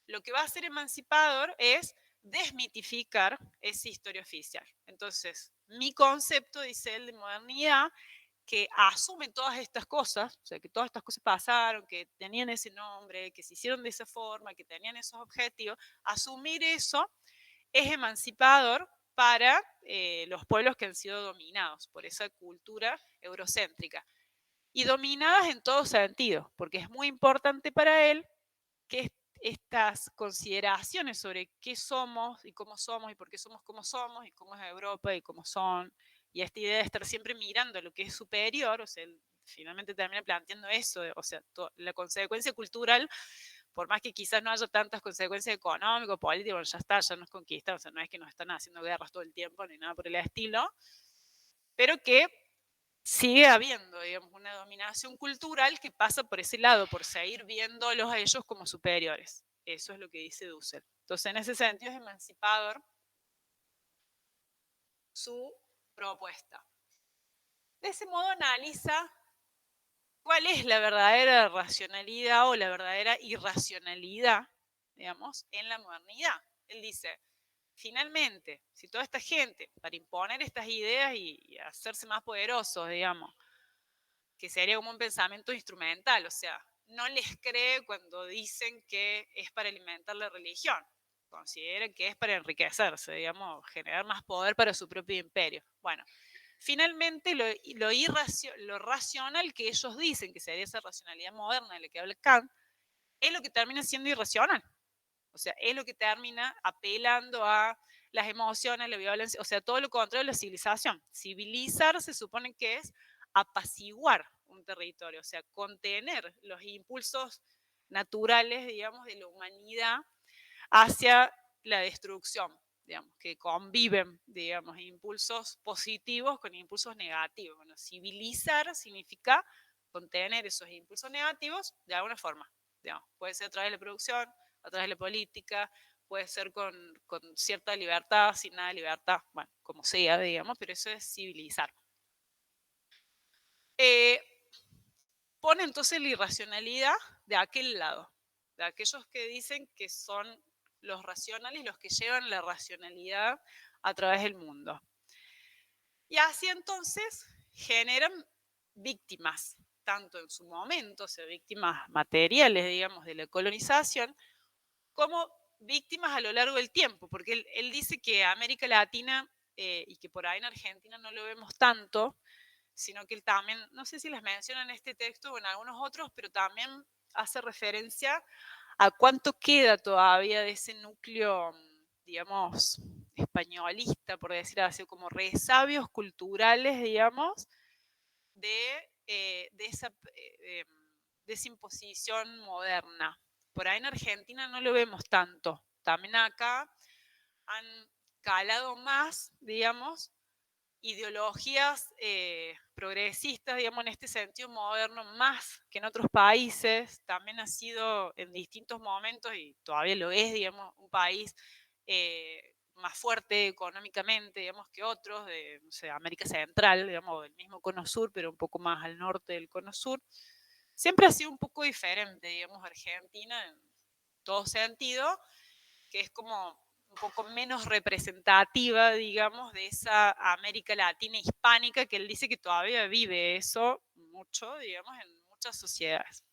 Speaker 1: lo que va a ser emancipador es desmitificar esa historia oficial. Entonces, mi concepto, dice él, de modernidad, que asume todas estas cosas, o sea, que todas estas cosas pasaron, que tenían ese nombre, que se hicieron de esa forma, que tenían esos objetivos, asumir eso es emancipador para los pueblos que han sido dominados por esa cultura eurocéntrica. Y dominadas en todo sentido, porque es muy importante para él que estas consideraciones sobre qué somos y por qué somos como somos y cómo es Europa y cómo son, y esta idea de estar siempre mirando lo que es superior, o sea, él finalmente termina planteando eso, o sea, la consecuencia cultural, por más que quizás no haya tantas consecuencias económicas, políticas, bueno, ya está, ya nos conquistan, o sea, no es que nos están haciendo guerras todo el tiempo ni nada por el estilo, pero que sigue habiendo, digamos, una dominación cultural que pasa por ese lado, por seguir viéndolos a ellos como superiores. Eso es lo que dice Dussel. Entonces, en ese sentido es emancipador su propuesta. De ese modo analiza cuál es la verdadera racionalidad o la verdadera irracionalidad, digamos, en la modernidad. Él dice, finalmente, si toda esta gente, para imponer estas ideas y hacerse más poderosos, digamos, que sería como un pensamiento instrumental, o sea, no les cree cuando dicen que es para alimentar la religión, consideran que es para enriquecerse, digamos, generar más poder para su propio imperio. Bueno, finalmente lo racional que ellos dicen, que sería esa racionalidad moderna de la que habla Kant, es lo que termina siendo irracional. O sea, es lo que termina apelando a las emociones, la violencia, o sea, todo lo contrario de la civilización. Civilizar se supone que es apaciguar un territorio, o sea, contener los impulsos naturales, digamos, de la humanidad hacia la destrucción. digamos, que conviven, digamos, impulsos positivos con impulsos negativos. Bueno, civilizar significa contener esos impulsos negativos de alguna forma, digamos. Puede ser a través de la producción, a través de la política, puede ser con cierta libertad, sin nada de libertad, bueno, como sea, digamos, pero eso es civilizar. Pone entonces la irracionalidad de aquel lado, de aquellos que dicen que son los racionales, los que llevan la racionalidad a través del mundo. Y así entonces generan víctimas, tanto en su momento, o sea, víctimas materiales, digamos, de la colonización, como víctimas a lo largo del tiempo, porque él dice que América Latina, y que por ahí en Argentina no lo vemos tanto, sino que él también, no sé si las menciona en este texto o en algunos otros, pero también hace referencia a cuánto queda todavía de ese núcleo, digamos, españolista, por decir así, como resabios culturales, digamos, de esa imposición moderna. Por ahí en Argentina no lo vemos tanto. También acá han calado más, digamos, ideologías progresistas, digamos, en este sentido moderno, más que en otros países. También ha sido en distintos momentos, y todavía lo es, digamos, un país más fuerte económicamente, digamos, que otros, de no sé, América Central, digamos, del mismo Cono Sur, pero un poco más al norte del Cono Sur. Siempre ha sido un poco diferente, digamos, Argentina en todo sentido, que es como un poco menos representativa, digamos, de esa América Latina hispánica, que él dice que todavía vive eso mucho, digamos, en muchas sociedades.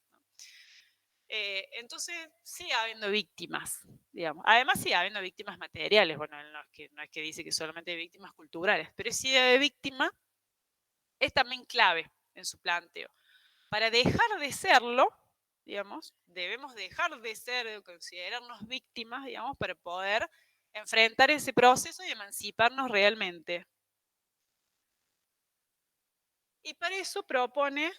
Speaker 1: Entonces, sigue habiendo víctimas, digamos. Además, sigue habiendo víctimas materiales. Bueno, él no es que dice que solamente hay víctimas culturales, pero sí de víctima es también clave en su planteo. Para dejar de serlo, digamos, debemos dejar de ser, de considerarnos víctimas, digamos, para poder enfrentar ese proceso y emanciparnos realmente. Y para eso propone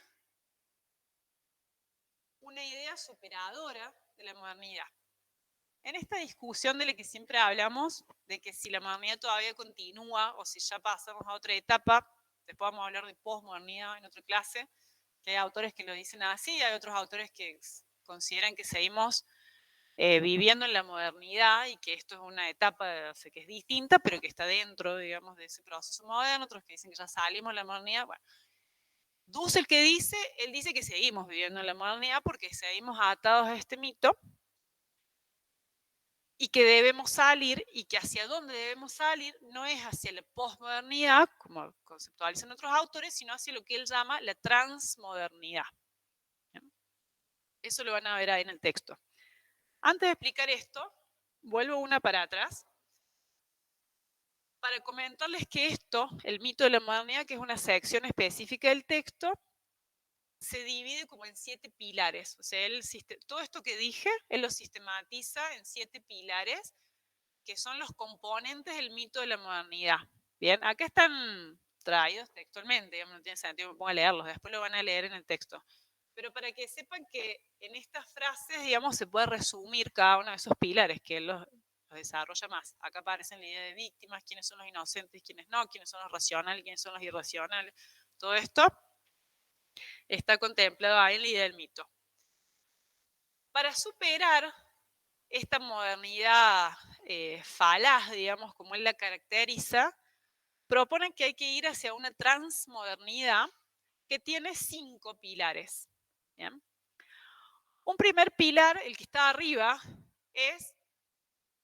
Speaker 1: una idea superadora de la modernidad. En esta discusión de la que siempre hablamos, de que si la modernidad todavía continúa o si ya pasamos a otra etapa, después vamos a hablar de posmodernidad en otra clase, que hay autores que lo dicen así, hay otros autores que consideran que seguimos viviendo en la modernidad y que esto es una etapa, o sea, que es distinta, pero que está dentro, digamos, de ese proceso moderno, otros que dicen que ya salimos de la modernidad. Bueno, Dussel, que dice, él dice que seguimos viviendo en la modernidad porque seguimos atados a este mito y que debemos salir, y que hacia dónde debemos salir no es hacia la posmodernidad, como conceptualizan otros autores, sino hacia lo que él llama la transmodernidad. Eso lo van a ver ahí en el texto. Antes de explicar esto, vuelvo una para atrás para comentarles que esto, el mito de la modernidad, que es una sección específica del texto, se divide como en 7 pilares. O sea, todo esto que dije, él lo sistematiza en 7 pilares, que son los componentes del mito de la modernidad. Bien, acá están traídos textualmente, digamos, no tiene sentido que me ponga a leerlos, después lo van a leer en el texto. Pero para que sepan que en estas frases, digamos, se puede resumir cada uno de esos pilares, que él los desarrolla más. Acá aparecen la idea de víctimas, quiénes son los inocentes, quiénes no, quiénes son los racionales, quiénes son los irracionales. Todo esto está contemplado ahí en la idea del mito. Para superar esta modernidad falaz, digamos, como él la caracteriza, proponen que hay que ir hacia una transmodernidad que tiene 5 pilares. ¿Bien? Un primer pilar, el que está arriba, es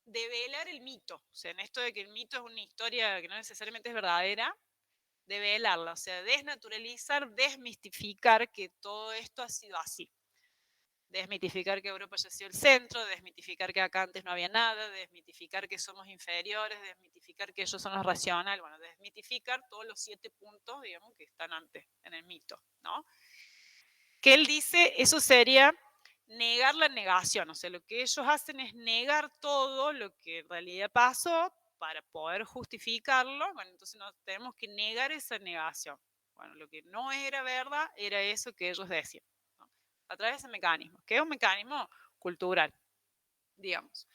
Speaker 1: develar el mito. O sea, en esto de que el mito es una historia que no necesariamente es verdadera, develarla, o sea, desnaturalizar, desmistificar que todo esto ha sido así. Desmitificar que Europa haya sido el centro, desmitificar que acá antes no había nada, desmitificar que somos inferiores, desmitificar que ellos son los racionales, bueno, desmitificar todos los 7 puntos, digamos, que están antes en el mito, ¿no? Que él dice, eso sería negar la negación, o sea, lo que ellos hacen es negar todo lo que en realidad pasó para poder justificarlo. Bueno, entonces tenemos que negar esa negación. Bueno, lo que no era verdad era eso que ellos decían, ¿no? A través de ese mecanismo, que es un mecanismo cultural, digamos.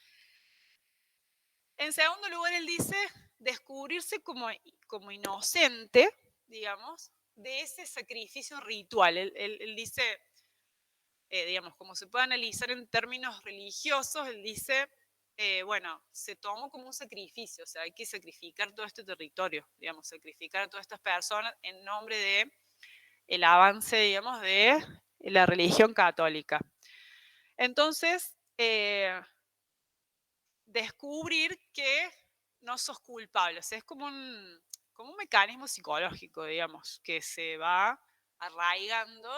Speaker 1: En segundo lugar, él dice descubrirse como inocente, digamos, de ese sacrificio ritual. Él dice, digamos, como se puede analizar en términos religiosos, él dice, bueno, se tomó como un sacrificio, o sea, hay que sacrificar todo este territorio, digamos, sacrificar a todas estas personas en nombre de el avance, digamos, de la religión católica. Entonces, descubrir que no sos culpable, o sea, es como un mecanismo psicológico, digamos, que se va arraigando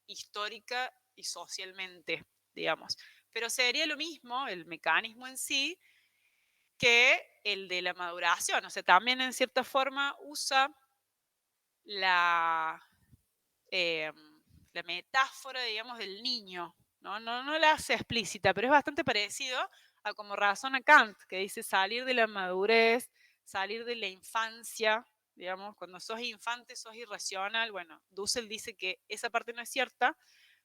Speaker 1: histórica y socialmente, digamos. Pero sería lo mismo, el mecanismo en sí, que el de la maduración, o sea, también en cierta forma usa la, eh, la metáfora, digamos, del niño. No la hace explícita, pero es bastante parecido a como razona Kant, que dice salir de la madurez, salir de la infancia, digamos, cuando sos infante sos irracional. Bueno, Dussel dice que esa parte no es cierta,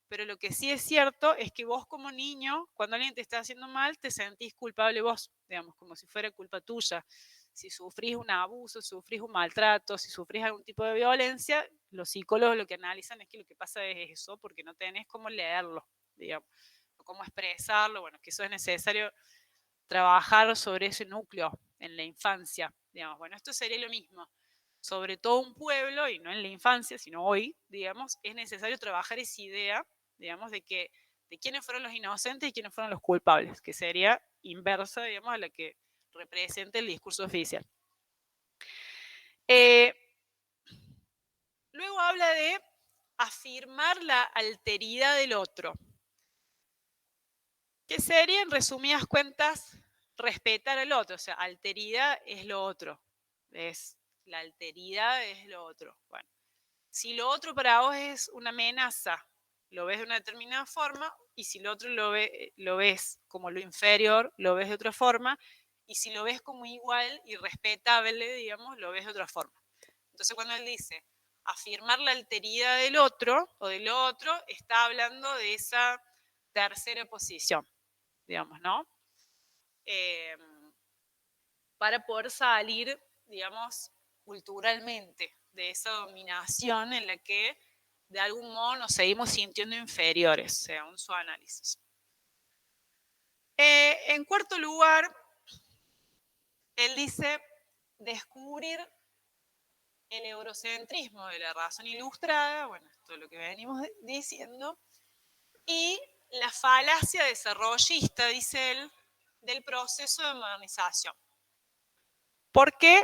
Speaker 1: pero lo que sí es cierto es que vos como niño, cuando alguien te está haciendo mal, te sentís culpable vos, digamos, como si fuera culpa tuya. Si sufrís un abuso, si sufrís un maltrato, si sufrís algún tipo de violencia, los psicólogos lo que analizan es que lo que pasa es eso, porque no tenés cómo leerlo, digamos, o cómo expresarlo, bueno, que eso es necesario trabajar sobre ese núcleo en la infancia, digamos. Bueno, esto sería lo mismo. Sobre todo un pueblo, y no en la infancia, sino hoy, digamos, es necesario trabajar esa idea, digamos, de quiénes fueron los inocentes y quiénes fueron los culpables, que sería inversa, digamos, a la que representa el discurso oficial. Luego habla de afirmar la alteridad del otro, que sería, en resumidas cuentas, respetar al otro. O sea, alteridad es lo otro. La alteridad es lo otro. Bueno, si lo otro para vos es una amenaza, lo ves de una determinada forma, y si lo otro lo ves como lo inferior, lo ves de otra forma, y si lo ves como igual y respetable, digamos, lo ves de otra forma. Entonces, cuando él dice afirmar la alteridad del otro o del otro, está hablando de esa tercera posición, digamos, ¿no? Para poder salir, digamos, culturalmente de esa dominación en la que de algún modo nos seguimos sintiendo inferiores, según su análisis. En cuarto lugar, él dice descubrir el eurocentrismo de la razón ilustrada, bueno, esto es lo que venimos diciendo, y la falacia desarrollista, dice él, del proceso de modernización. ¿Por qué?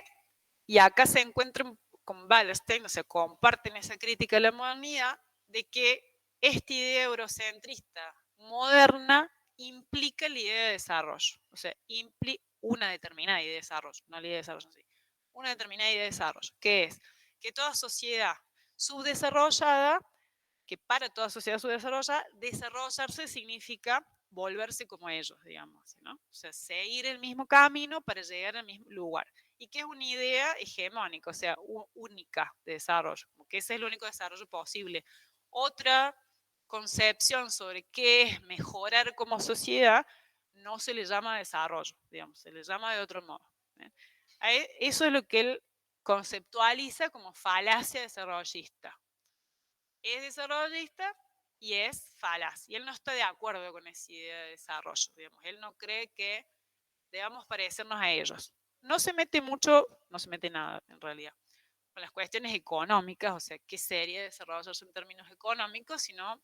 Speaker 1: Y acá se encuentran con Wallerstein, o sea, comparten esa crítica a la modernidad, de que esta idea eurocentrista moderna implica la idea de desarrollo, o sea, implica una determinada idea de desarrollo, no la idea de desarrollo en sí, una determinada idea de desarrollo, que es que toda sociedad subdesarrollada, que para toda sociedad subdesarrollada, desarrollarse significa volverse como ellos, digamos, ¿no? O sea, seguir el mismo camino para llegar al mismo lugar. Y que es una idea hegemónica, o sea, única de desarrollo, como que ese es el único desarrollo posible. Otra concepción sobre qué es mejorar como sociedad no se le llama desarrollo, digamos, se le llama de otro modo. Eso es lo que él conceptualiza como falacia desarrollista. Es desarrollista y es falaz. Y él no está de acuerdo con esa idea de desarrollo, digamos. Él no cree que debamos parecernos a ellos. No se mete mucho, no se mete nada en realidad, con las cuestiones económicas, o sea, qué sería desarrollarse en términos económicos, sino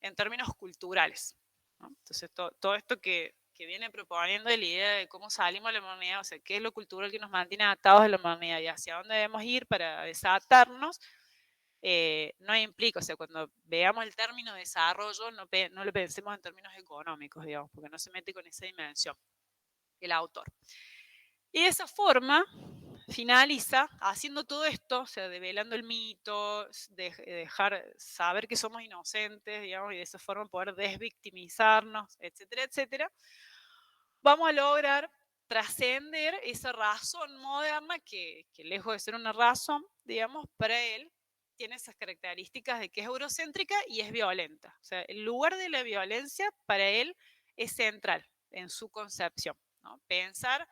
Speaker 1: en términos culturales, ¿no? Entonces, todo esto que viene proponiendo de la idea de cómo salimos de la modernidad, o sea, qué es lo cultural que nos mantiene atados a la modernidad y hacia dónde debemos ir para desatarnos, no implica, o sea, cuando veamos el término desarrollo, no lo pensemos en términos económicos, digamos, porque no se mete con esa dimensión el autor. Y de esa forma finaliza haciendo todo esto, o sea, develando el mito, dejar saber que somos inocentes, digamos, y de esa forma poder desvictimizarnos, etcétera, etcétera. Vamos a lograr trascender esa razón moderna que lejos de ser una razón, digamos, para él tiene esas características de que es eurocéntrica y es violenta. O sea, el lugar de la violencia para él es central en su concepción, ¿no? Pensar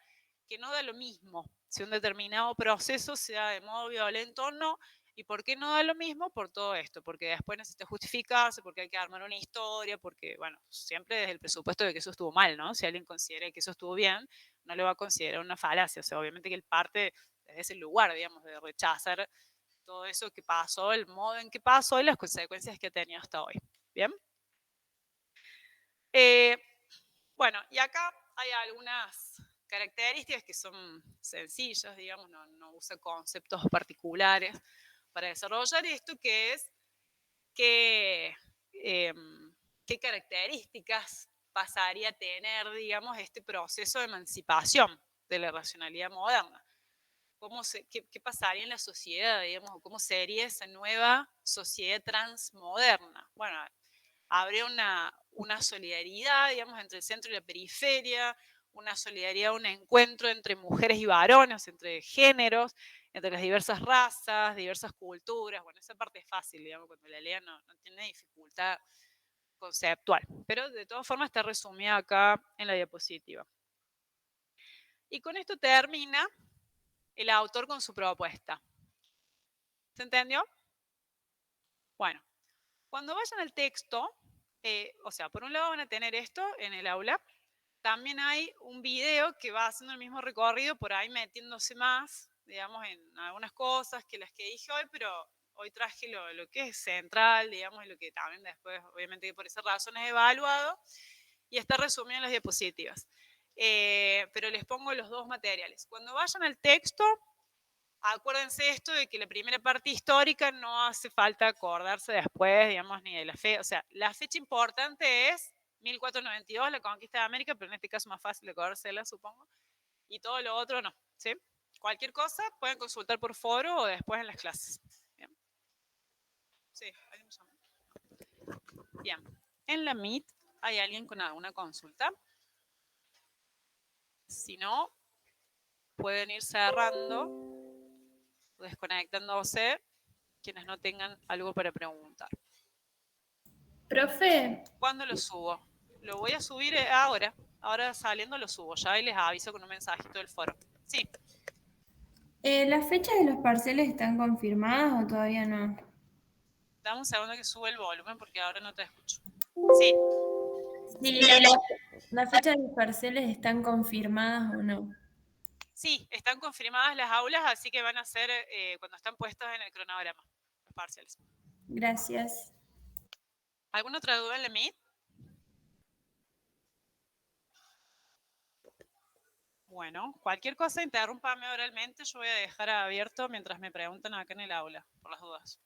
Speaker 1: que no da lo mismo si un determinado proceso se da de modo violento o no. ¿Y por qué no da lo mismo? Por todo esto, porque después necesita justificarse, porque hay que armar una historia, porque, bueno, siempre desde el presupuesto de que eso estuvo mal, ¿no? Si alguien considera que eso estuvo bien, no le va a considerar una falacia. O sea, obviamente que él parte desde ese lugar, digamos, de rechazar todo eso que pasó, el modo en que pasó y las consecuencias que ha tenido hasta hoy. ¿Bien? Bueno, y acá hay algunas características que son sencillas, digamos, no usa conceptos particulares para desarrollar esto, que es eh, qué características pasaría a tener, digamos, este proceso de emancipación de la racionalidad moderna. ¿Qué pasaría en la sociedad, digamos, o cómo sería esa nueva sociedad transmoderna? Bueno, habría una solidaridad, digamos, entre el centro y la periferia, una solidaridad, un encuentro entre mujeres y varones, entre géneros, entre las diversas razas, diversas culturas. Bueno, esa parte es fácil, digamos, cuando la lean no tiene dificultad conceptual, pero de todas formas está resumida acá en la diapositiva. Y con esto termina el autor con su propuesta. ¿Se entendió? Bueno, cuando vayan al texto, o sea, por un lado van a tener esto en el aula. También hay un video que va haciendo el mismo recorrido, por ahí metiéndose más, digamos, en algunas cosas que las que dije hoy, pero hoy traje lo que es central, digamos, y lo que también después, obviamente, por esa razón es evaluado, y está resumido en las diapositivas. Pero les pongo los dos materiales. Cuando vayan al texto, acuérdense esto de que la primera parte histórica no hace falta acordarse después, digamos, ni de la fe. O sea, la fecha importante es 1492, la conquista de América, pero en este caso más fácil de acordársela, supongo. Y todo lo otro no, ¿sí? Cualquier cosa pueden consultar por foro o después en las clases. Bien. Sí, ¿alguien me llama? Bien. En la Meet, ¿hay alguien con alguna consulta? Si no, pueden ir cerrando, desconectándose, quienes no tengan algo para preguntar.
Speaker 2: Profe,
Speaker 1: ¿Cuándo lo subo? Lo voy a subir ahora. Ahora saliendo lo subo ya y les aviso con un mensajito del foro. Sí,
Speaker 2: ¿las fechas de los parciales están confirmadas o todavía no?
Speaker 1: dame un segundo que sube el volumen porque ahora no te escucho. Sí,
Speaker 2: Sí, las fechas de los parciales están confirmadas o no.
Speaker 1: sí, están confirmadas las aulas, así que van a ser cuando están puestas en el cronograma, los parciales.
Speaker 2: Gracias.
Speaker 1: ¿Alguna otra duda en la Meet? Bueno, cualquier cosa, interrúmpame oralmente. Yo voy a dejar abierto mientras me preguntan acá en el aula, por las dudas.